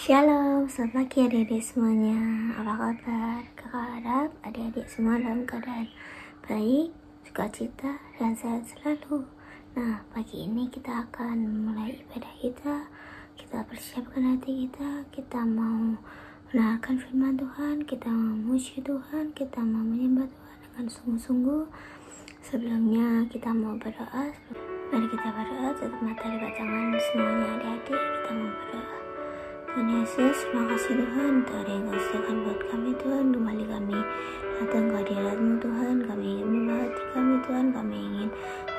Shalom, selamat pagi adik-adik semuanya. Apa kabar? Kakak harap adik-adik semua dalam keadaan baik, sukacita, dan sehat selalu. Nah, pagi ini kita akan mulai ibadah kita. Kita persiapkan hati kita mau mendengarkan firman Tuhan, kita mau memuji Tuhan, kita mau menyembah Tuhan dengan sungguh-sungguh. Sebelumnya kita mau berdoa. Mari kita berdoa, tutup mata, lipat tangan semuanya adik-adik. Kita mau berdoa. Tuhan Yesus, terima kasih Tuhan untuk hari yang Kau sediakan buat kami Tuhan. Kembali kami datang ke hadirat-Mu Tuhan. Kami ingin membawa hati kami Tuhan. Kami ingin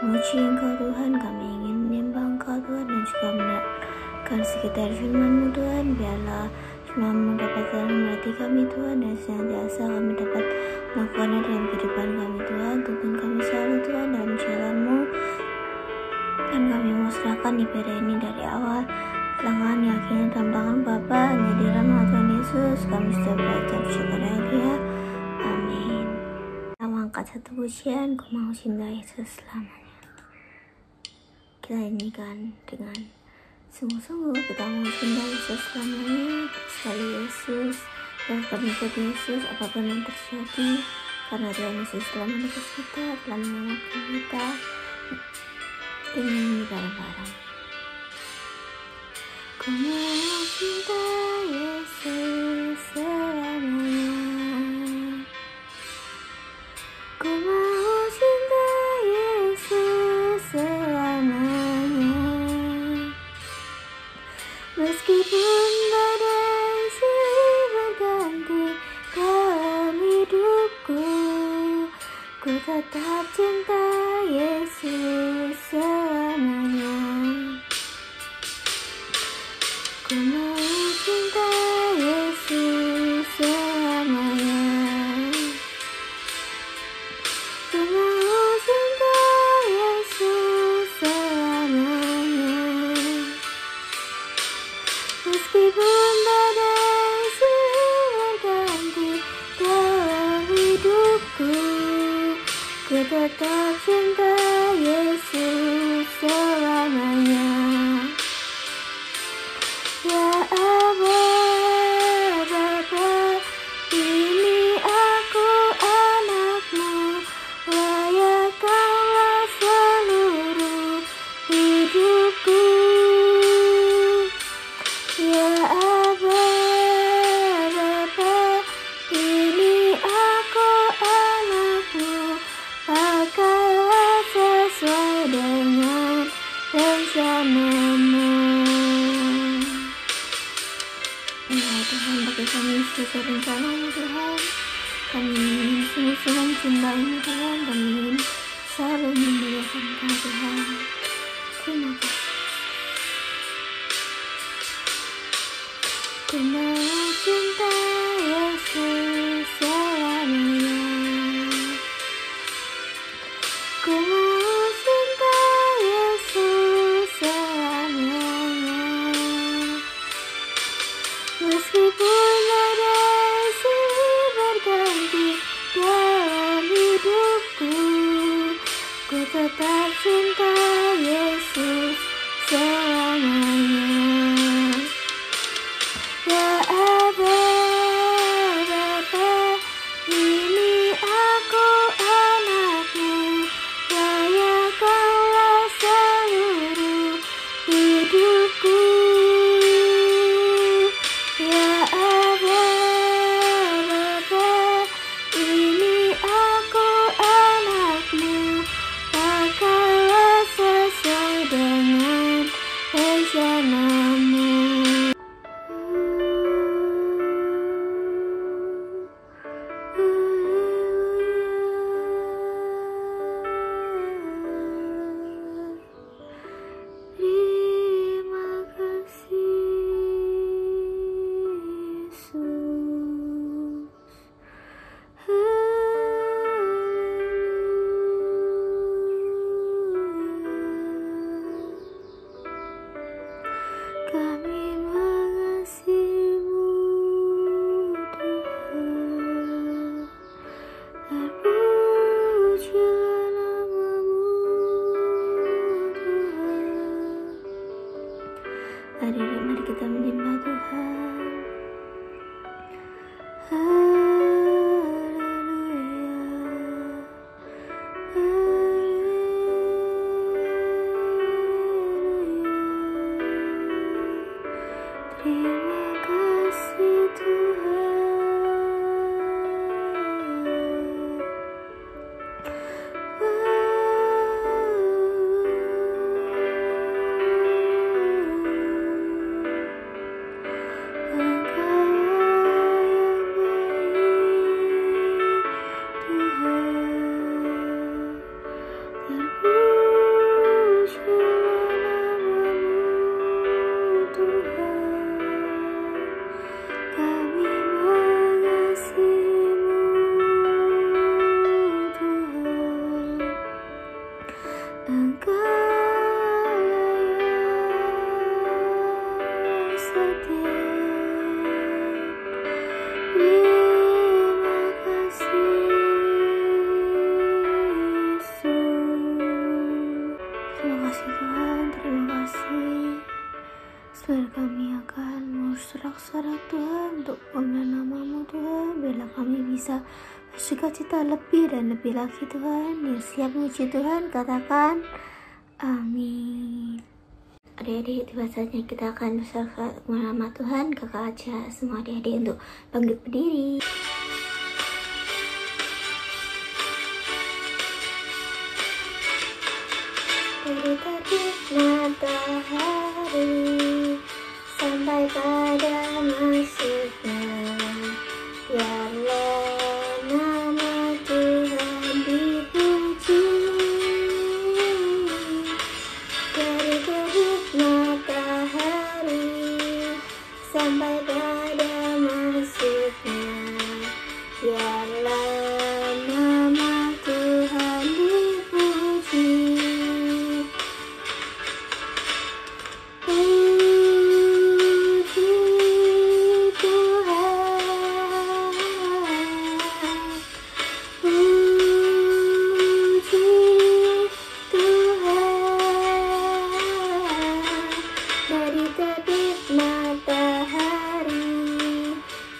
memuji Engkau Tuhan. Kami ingin menyembah Engkau Tuhan, dan juga mendengarkan sekitar firman-Mu Tuhan. Biarlah firman-Mu dapat dalam hati kami Tuhan, dan senantiasa kami dapat melakukannya dalam kehidupan kami Tuhan. Tuntun kami selalu Tuhan dalam jalan-Mu, dan kami mau serahkan ibadah ini dari awal tangan yakin dalam tangan Bapa, hanya di dalam Tuhan Yesus kami sudah belajar bersyukur ya. Amin. Kita angkat satu pujian, Ku Mau Cinta Yesus selamanya. Kita nyanyikan dengan sungguh-sungguh, kita mau cinta Yesus selamanya. Sekali Yesus dan mengikuti Yesus apapun yang terjadi, karena Tuhan Yesus telah menebus kita, telah menyelamatkan kita. Ini bareng-bareng. Ku mau cinta Yesus selamanya. Ku mau cinta Yesus selamanya. Meskipun badai silih berganti dalam hidupku, ku tetap cinta Yesus selamanya. Ku mau cinta Yesus selamanya. Ku mau cinta Yesus selamanya. Meskipun badai silih berganti dalam hidupku, ku tetap cinta Yesus selamanya. Ya Aba, Bapa, ini aku anak-Mu, layakkanlah seluruh hidupku. Ya Aba, Bapa, ini aku anak-Mu, pakailah sesuai dengan rencana-Mu. Ya Tuhan, bagi kami sesuai rencana-Mu Tuhan. Kami ingin sungguh-sungguh mencintai-Mu Tuhan. Kami ingin selalu memuliakan Engkau Tuhan. Terima kasih. Ku mau cinta Yesus selamanya. Ku mau cinta Yesus selamanya. Meskipun badai silih berganti dalam hidupku, ku tetap cinta Yesus selamanya. Ya Aba, Bapa, ini aku anak-Mu, layakkanlah seluruh hidupku. Ya Aba, Bapa, ini aku anak-Mu, pakailah sesuai dengan rencana-Mu. Terima kasih Yesus. Kami mengasihi-Mu Tuhan. Terpujilah nama-Mu Tuhan. Mari kita menyembah Tuhan. setia. Terima kasih Yesus. Terima kasih Tuhan, terima kasih. Setelah kami akan bersorak-sorak Tuhan untuk pengumuman nama-Mu Tuhan, biarlah kami bisa bersukacita lebih dan lebih lagi Tuhan. Yang siap memuji Tuhan, katakan amin. Adik-adik, tiba saatnya kita akan bersorak nama Tuhan. Kakak aja semua adik-adik untuk bangkit berdiri. Dari terbit matahari sampai pada masuknya, biarlah nama Tuhan dipuji. Dari terbit matahari sampai pada masuknya, biarlah nama Tuhan dipuji.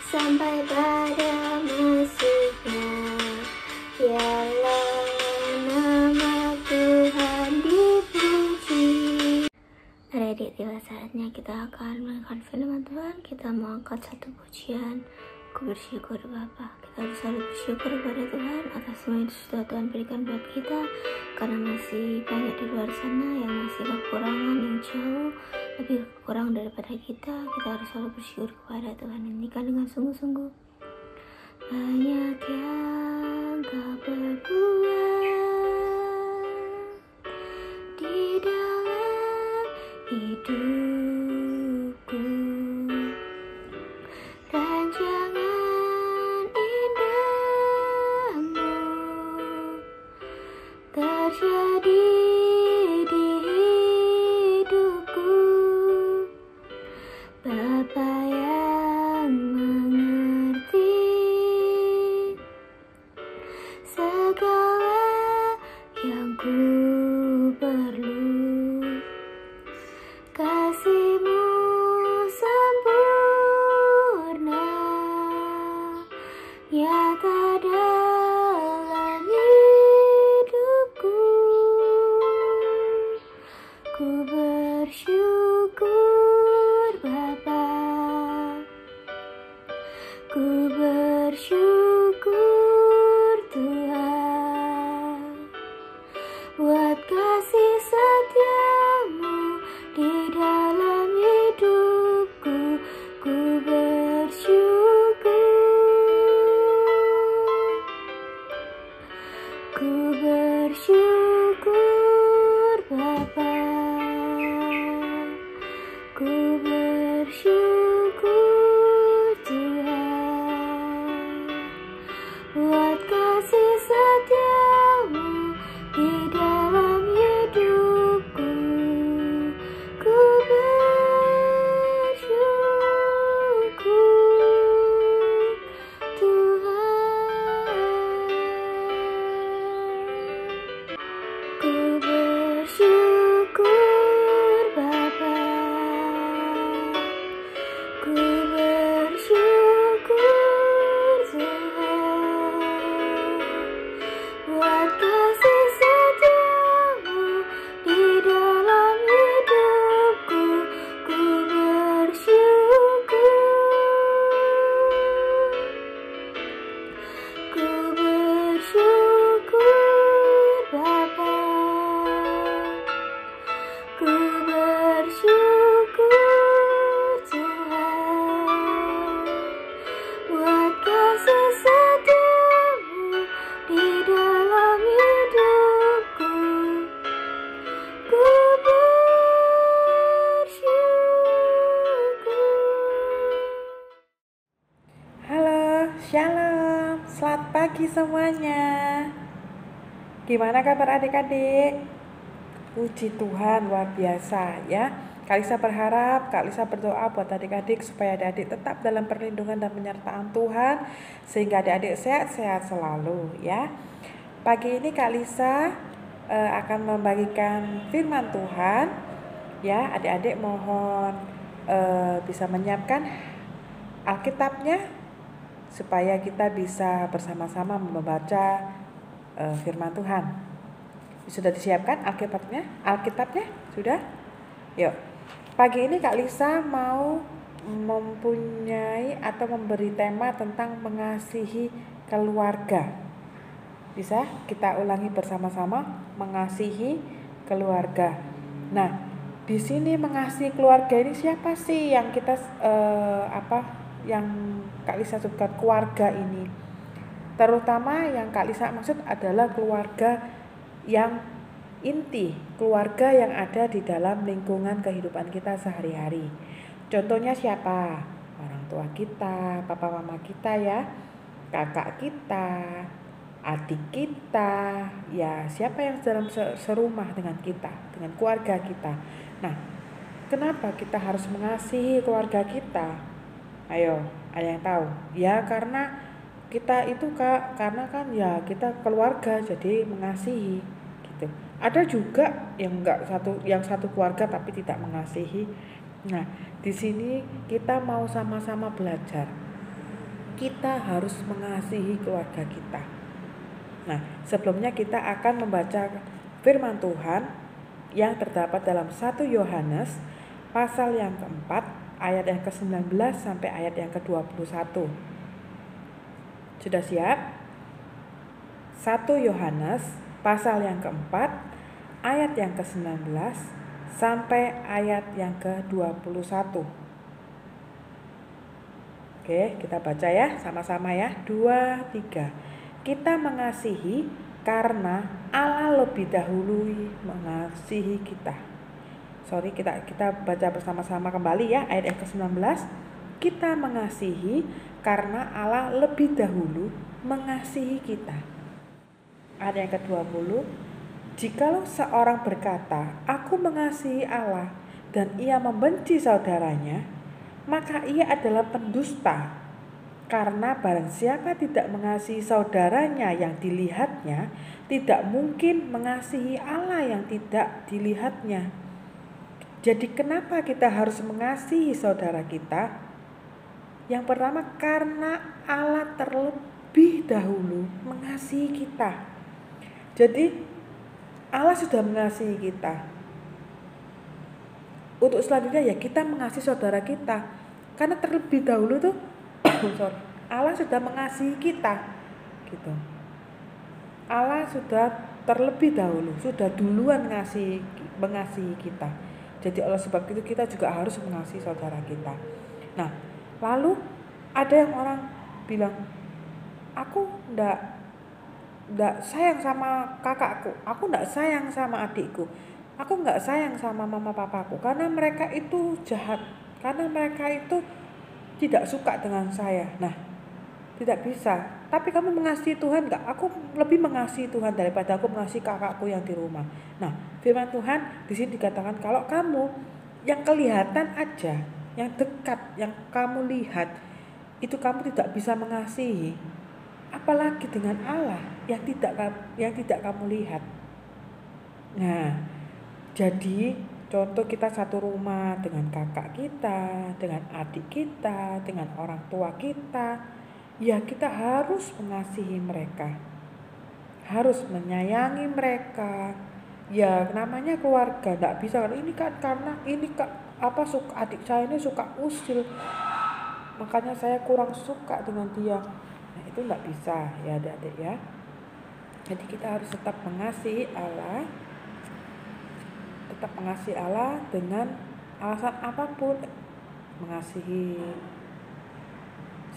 Sampai pada masuknya, biarlah nama Tuhan dipuji. Adik-adik, tiba saatnya kita akan mendengarkan firman Tuhan. Kita mau angkat satu pujian. Ku bersyukur Bapa. Kita harus selalu bersyukur kepada Tuhan atas semua yang sudah Tuhan berikan buat kita, karena masih banyak di luar sana yang masih kekurangan, yang jauh lebih kurang daripada kita. Kita harus selalu bersyukur kepada Tuhan. Nyanyikan dengan sungguh-sungguh. Banyak yang Kau perbuat di dalam hidupku, rancangan indahmu terjadi di hidupku. Bapa yang mengerti segala yang ku perlu, kasih-Mu sempurna nyata dalam hidupku. Ku bersyukur Bapa, ku bersyukur Tuhan, buat kasih setia-Mu di dalam hidupku. Ku bersyukur, ku bersyukur Bapa, ku bersyukur Tuhan, buat kasih setia-Mu di dalam hidupku. Ku bersyukur Tuhan, ku bersyukur Bapa, ku bersyukur Tuhan, buat kasih setia-Mu di dalam hidupku. Ku bersyukur Bapa, ku bersyukur Tuhan, buat kasih setia-Mu di dalam hidupku. Ku bersyukur. Halo, shalom, selamat pagi semuanya. Gimana kabar adik-adik? Puji Tuhan, luar biasa ya. Kak Lisa berharap, Kak Lisa berdoa buat adik-adik supaya adik-adik tetap dalam perlindungan dan penyertaan Tuhan, sehingga adik-adik sehat-sehat selalu ya. Pagi ini Kak Lisa akan membagikan firman Tuhan ya. Adik-adik mohon bisa menyiapkan Alkitabnya supaya kita bisa bersama-sama membaca firman Tuhan. Sudah disiapkan Alkitabnya? Sudah? Yuk. Pagi ini Kak Lisa mau mempunyai atau memberi tema tentang mengasihi keluarga. Bisa kita ulangi bersama-sama, mengasihi keluarga. Nah, di sini mengasihi keluarga ini siapa sih yang kita yang Kak Lisa sebutkan keluarga ini? Terutama yang Kak Lisa maksud adalah keluarga yang inti, keluarga yang ada di dalam lingkungan kehidupan kita sehari-hari. Contohnya siapa? Orang tua kita, papa mama kita ya, kakak kita, adik kita, ya siapa yang dalam serumah dengan kita, dengan keluarga kita. Nah, kenapa kita harus mengasihi keluarga kita? Ayo, ada yang tahu? Ya karena kita itu karena kan ya kita keluarga jadi mengasihi. Ada juga yang satu keluarga tapi tidak mengasihi. Nah, di sini kita mau sama-sama belajar. Kita harus mengasihi keluarga kita. Nah, sebelumnya kita akan membaca firman Tuhan yang terdapat dalam 1 Yohanes pasal yang keempat ayat yang ke-19 sampai ayat yang ke-21. Sudah siap? 1 Yohanes pasal yang keempat ayat yang ke-19 sampai ayat yang ke-21. Oke, kita baca ya sama-sama ya. 2, 3. Kita mengasihi karena Allah lebih dahulu mengasihi kita. Kita baca bersama-sama kembali ya ayat yang ke-19. Kita mengasihi karena Allah lebih dahulu mengasihi kita. Ayat yang ke-20. Jikalau seorang berkata, aku mengasihi Allah dan ia membenci saudaranya, maka ia adalah pendusta. Karena barang siapa tidak mengasihi saudaranya yang dilihatnya, tidak mungkin mengasihi Allah yang tidak dilihatnya. Jadi kenapa kita harus mengasihi saudara kita? Yang pertama, karena Allah terlebih dahulu mengasihi kita. Jadi Allah sudah mengasihi kita. Untuk selanjutnya ya kita mengasihi saudara kita. Karena terlebih dahulu tuh Allah sudah mengasihi kita. Gitu. Allah sudah terlebih dahulu, sudah duluan mengasihi kita. Jadi oleh sebab itu kita juga harus mengasihi saudara kita. Nah, lalu ada yang orang bilang, aku enggak sayang sama kakakku, aku enggak sayang sama adikku, aku enggak sayang sama mama papaku karena mereka itu jahat, karena mereka itu tidak suka dengan saya. Nah, tidak bisa. Tapi kamu mengasihi Tuhan enggak? Aku lebih mengasihi Tuhan daripada aku mengasihi kakakku yang di rumah. Nah, firman Tuhan di sini dikatakan kalau kamu yang kelihatan aja, yang dekat, yang kamu lihat, itu kamu tidak bisa mengasihi, apalagi dengan Allah yang tidak kamu lihat. Nah, jadi contoh kita satu rumah dengan kakak kita, dengan adik kita, dengan orang tua kita, ya kita harus mengasihi mereka, harus menyayangi mereka. Ya namanya keluarga, tidak bisa ini kan karena ini adik saya ini suka usil, makanya saya kurang suka dengan dia. Nah, itu enggak bisa ya adik-adik ya. Jadi kita harus tetap mengasihi Allah. Tetap mengasihi Allah dengan alasan apapun. Mengasihi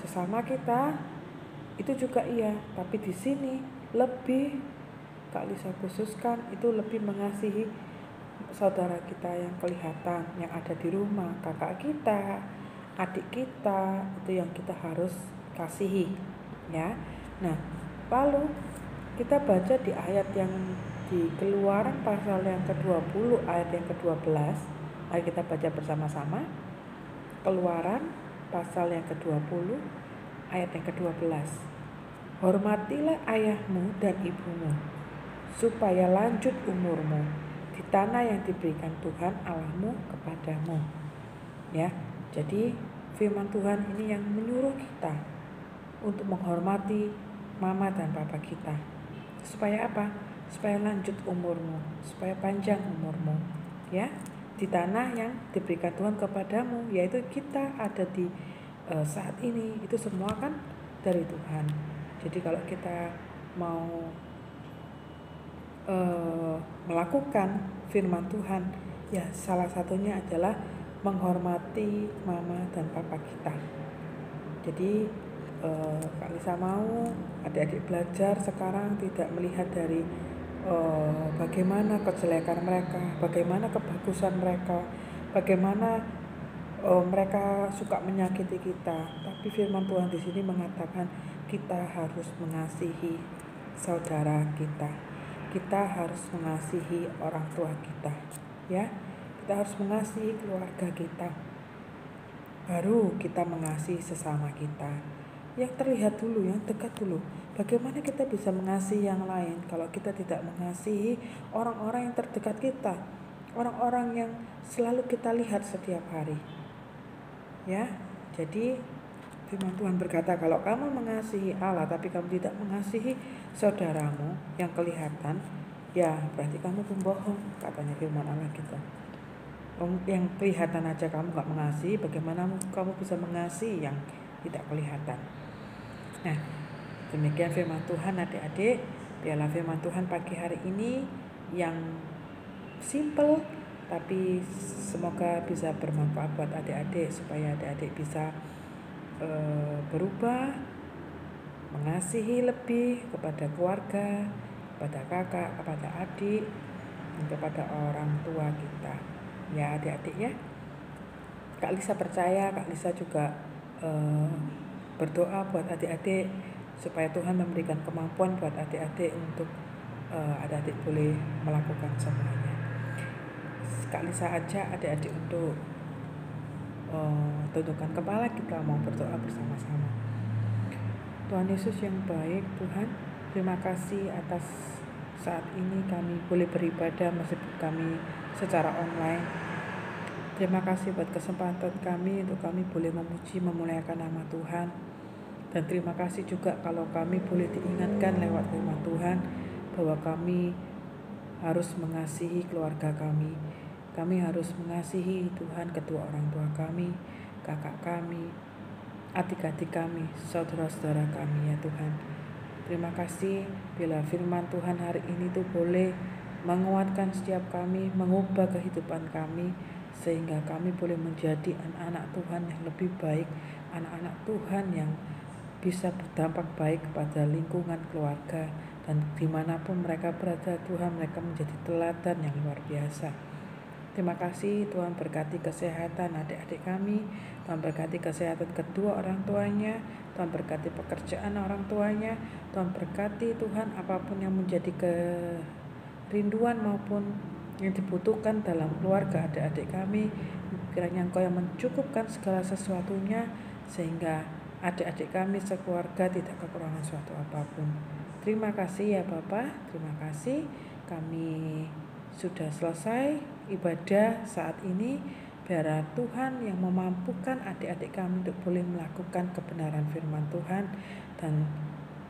sesama kita itu juga iya, tapi di sini lebih Kak Lisa khususkan itu lebih mengasihi saudara kita yang kelihatan, yang ada di rumah, kakak kita, adik kita, itu yang kita harus kasihi ya. Nah, lalu kita baca di ayat yang di Keluaran pasal yang ke-20 ayat yang ke-12. Mari kita baca bersama-sama. Keluaran pasal yang ke-20 ayat yang ke-12. Hormatilah ayahmu dan ibumu, supaya lanjut umurmu di tanah yang diberikan Tuhan Allahmu kepadamu. Ya, jadi firman Tuhan ini yang menyuruh kita untuk menghormati mama dan papa kita. Supaya apa? Supaya lanjut umurmu, supaya panjang umurmu, ya, di tanah yang diberikan Tuhan kepadamu, yaitu kita ada di saat ini, itu semua kan dari Tuhan. Jadi kalau kita mau melakukan firman Tuhan, ya salah satunya adalah menghormati mama dan papa kita. Jadi Kak Lisa mau adik-adik belajar sekarang tidak melihat dari bagaimana kejelekan mereka, bagaimana kebagusan mereka, bagaimana mereka suka menyakiti kita. Tapi firman Tuhan di sini mengatakan kita harus mengasihi saudara kita. Kita harus mengasihi orang tua kita, ya. Kita harus mengasihi keluarga kita. Baru kita mengasihi sesama kita. Yang terlihat dulu, yang dekat dulu. Bagaimana kita bisa mengasihi yang lain kalau kita tidak mengasihi orang-orang yang terdekat kita, orang-orang yang selalu kita lihat setiap hari. Ya, jadi firman Tuhan berkata, kalau kamu mengasihi Allah tapi kamu tidak mengasihi saudaramu yang kelihatan, ya berarti kamu pembohong, katanya firman Allah gitu. Yang kelihatan aja kamu gak mengasihi, bagaimana kamu bisa mengasihi yang tidak kelihatan? Nah, demikian firman Tuhan adik-adik. Biarlah firman Tuhan pagi hari ini yang simple, tapi semoga bisa bermanfaat buat adik-adik, supaya adik-adik bisa berubah, mengasihi lebih kepada keluarga, kepada kakak, kepada adik, dan kepada orang tua kita. Ya adik-adik ya. Kak Lisa percaya, Kak Lisa juga berdoa buat adik-adik supaya Tuhan memberikan kemampuan buat adik-adik untuk adik-adik boleh melakukan semuanya. Kak Lisa ajak adik-adik untuk tundukkan kepala, kita mau berdoa bersama-sama. Tuhan Yesus yang baik, Tuhan, terima kasih atas saat ini kami boleh beribadah meskipun kami secara online. Terima kasih buat kesempatan kami untuk kami boleh memuji, memuliakan nama Tuhan. Dan terima kasih juga kalau kami boleh diingatkan lewat firman Tuhan bahwa kami harus mengasihi keluarga kami. Kami harus mengasihi Tuhan kedua orang tua kami, kakak kami, adik-adik kami, saudara-saudara kami ya Tuhan. Terima kasih bila firman Tuhan hari ini tuh boleh menguatkan setiap kami, mengubah kehidupan kami, sehingga kami boleh menjadi anak-anak Tuhan yang lebih baik, anak-anak Tuhan yang bisa berdampak baik kepada lingkungan keluarga, dan dimanapun mereka berada Tuhan, mereka menjadi teladan yang luar biasa. Terima kasih Tuhan, berkati kesehatan adik-adik kami, Tuhan berkati kesehatan kedua orang tuanya, Tuhan berkati pekerjaan orang tuanya, Tuhan berkati Tuhan apapun yang menjadi kerinduan maupun yang dibutuhkan dalam keluarga adik-adik kami, kiranya Engkau yang mencukupkan segala sesuatunya sehingga adik-adik kami sekeluarga tidak kekurangan suatu apapun. Terima kasih ya Bapa, terima kasih kami sudah selesai ibadah saat ini. Biarlah Tuhan yang memampukan adik-adik kami untuk boleh melakukan kebenaran firman Tuhan, dan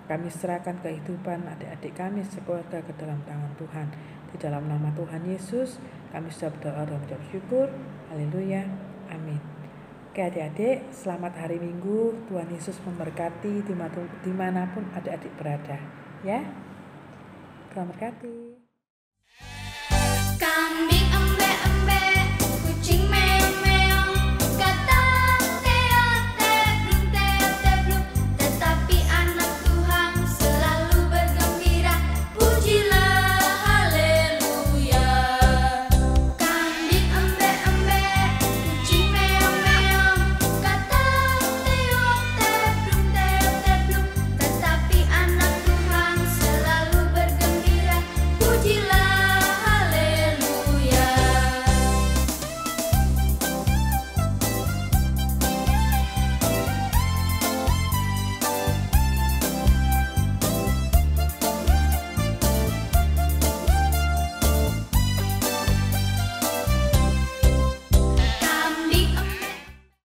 kami serahkan kehidupan adik-adik kami sekeluarga ke dalam tangan Tuhan. Di dalam nama Tuhan Yesus kami sudah berdoa dan mengucap syukur. Haleluya, amin. Oke adik-adik, selamat hari Minggu. Tuhan Yesus memberkati dimanapun adik-adik berada, ya. Tuhan berkati.